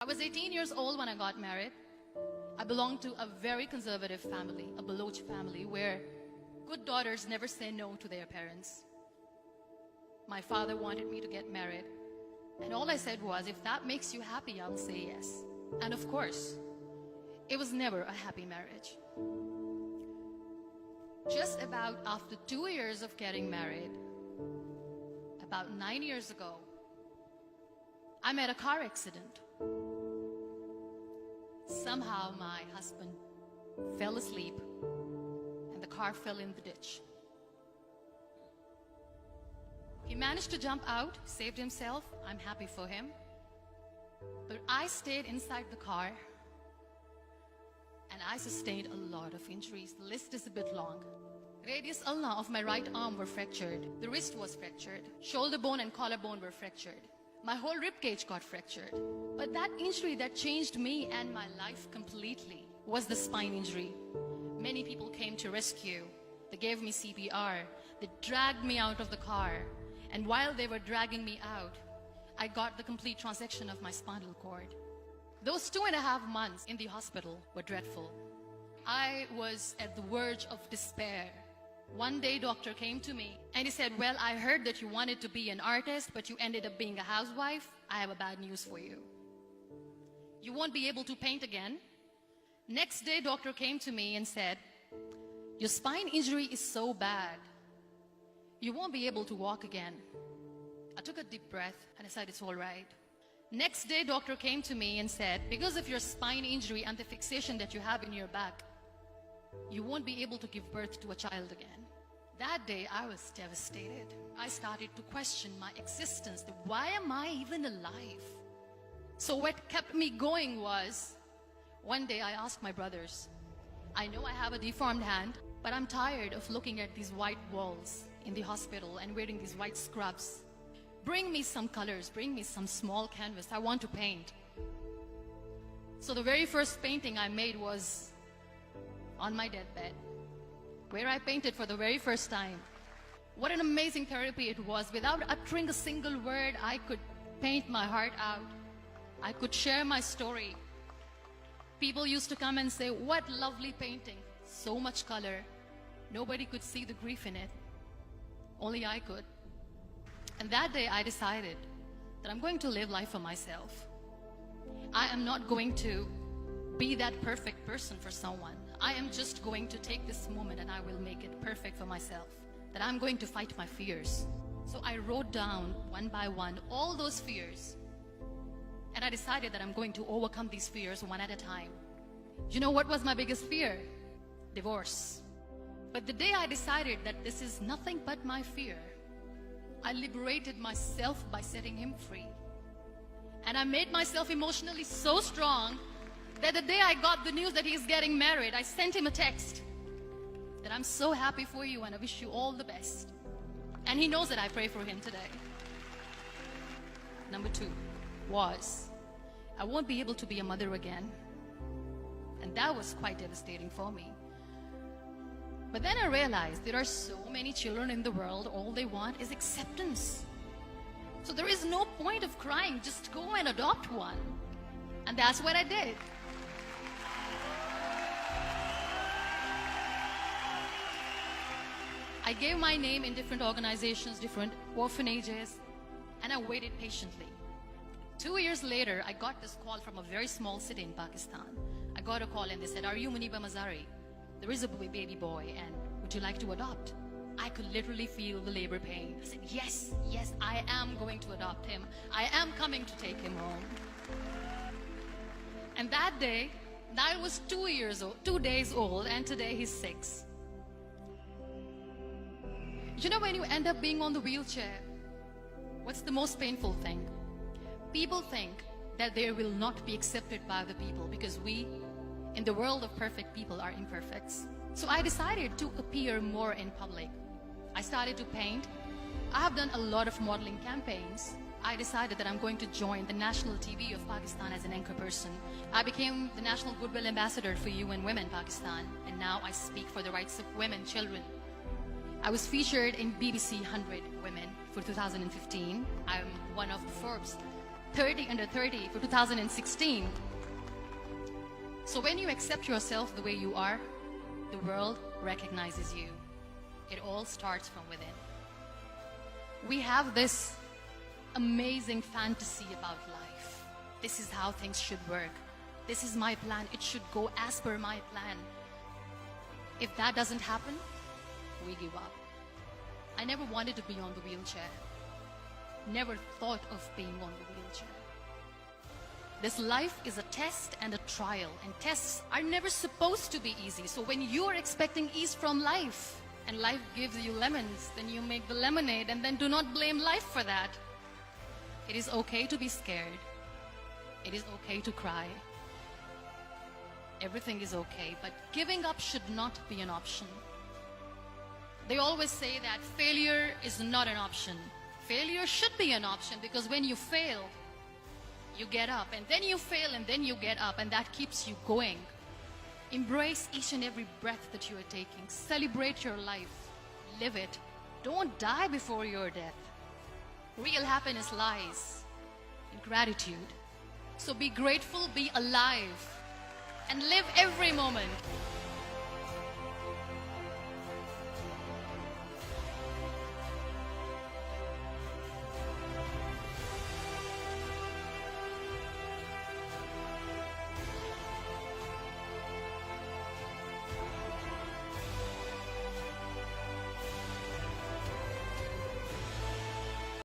I was 18 years old when I got married. I belonged to a very conservative family, a Baloch family, where good daughters never say no to their parents. My father wanted me to get married, and all I said was, if that makes you happy, I'll say yes. And of course, it was never a happy marriage. Just about after 2 years of getting married, about 9 years ago, I met a car accident. Somehow my husband fell asleep and the car fell in the ditch. He managed to jump out, saved himself. I'm happy for him. But I stayed inside the car and I sustained a lot of injuries. The list is a bit long. Radius ulna of my right arm were fractured. The wrist was fractured. Shoulder bone and collarbone were fractured. My whole rib cage got fractured. But that injury that changed me and my life completely was the spine injury. Many people came to rescue. They gave me CPR. They dragged me out of the car. And while they were dragging me out, I got the complete transection of my spinal cord. Those 2.5 months in the hospital were dreadful. I was at the verge of despair. One day, doctor came to me and he said, well, I heard that you wanted to be an artist, but you ended up being a housewife. I have a bad news for you. You won't be able to paint again. Next day, doctor came to me and said, your spine injury is so bad, you won't be able to walk again. I took a deep breath and I said, it's all right. Next day, doctor came to me and said, because of your spine injury and the fixation that you have in your back, you won't be able to give birth to a child again. That day, I was devastated. I started to question my existence. Why am I even alive? So what kept me going was, one day I asked my brothers, I know I have a deformed hand, but I'm tired of looking at these white walls in the hospital and wearing these white scrubs. Bring me some colors, bring me some small canvas. I want to paint. So the very first painting I made was on my deathbed, where I painted for the very first time. What an amazing therapy it was. Without uttering a single word, I could paint my heart out. I could share my story. People used to come and say, what lovely painting, so much color. Nobody could see the grief in it. Only I could. And that day I decided that I'm going to live life for myself. I am not going to be that perfect person for someone. I am just going to take this moment and I will make it perfect for myself. That I'm going to fight my fears. So I wrote down one by one all those fears. And I decided that I'm going to overcome these fears one at a time. You know what was my biggest fear? Divorce. But the day I decided that this is nothing but my fear, I liberated myself by setting him free. And I made myself emotionally so strong that the day I got the news that he's getting married, I sent him a text that I'm so happy for you and I wish you all the best. And he knows that I pray for him today. Number 2 was, I won't be able to be a mother again. And that was quite devastating for me. But then I realized there are so many children in the world, all they want is acceptance. So there is no point of crying, just go and adopt one. And that's what I did. I gave my name in different organizations, different orphanages, and I waited patiently. 2 years later, I got this call from a very small city in Pakistan. I got a call and they said, are you Muniba Mazari? There is a baby boy and would you like to adopt? I could literally feel the labor pain. I said, yes, yes, I am going to adopt him. I am coming to take him home. And that day, I was 2 days old, and today he's 6. You know, when you end up being on the wheelchair, what's the most painful thing? People think that they will not be accepted by the people because we, in the world of perfect people, are imperfects. So I decided to appear more in public. I started to paint. I have done a lot of modeling campaigns. I decided that I'm going to join the national TV of Pakistan as an anchor person. I became the National Goodwill Ambassador for UN Women Pakistan, and now I speak for the rights of women, children. I was featured in BBC 100 Women for 2015. I'm one of the Forbes 30 under 30 for 2016. So when you accept yourself the way you are, the world recognizes you. It all starts from within. We have this amazing fantasy about life. This is how things should work. This is my plan. It should go as per my plan. If that doesn't happen, we give up. I never wanted to be on the wheelchair. Never thought of being on the wheelchair. This life is a test and a trial, and tests are never supposed to be easy. So when you are expecting ease from life, and life gives you lemons, then you make the lemonade, and then do not blame life for that. It is okay to be scared. It is okay to cry. Everything is okay, but giving up should not be an option. They always say that failure is not an option. Failure should be an option, because when you fail, you get up, and then you fail, and then you get up, and that keeps you going. Embrace each and every breath that you are taking. Celebrate your life. Live it. Don't die before your death. Real happiness lies in gratitude. So be grateful, be alive, and live every moment.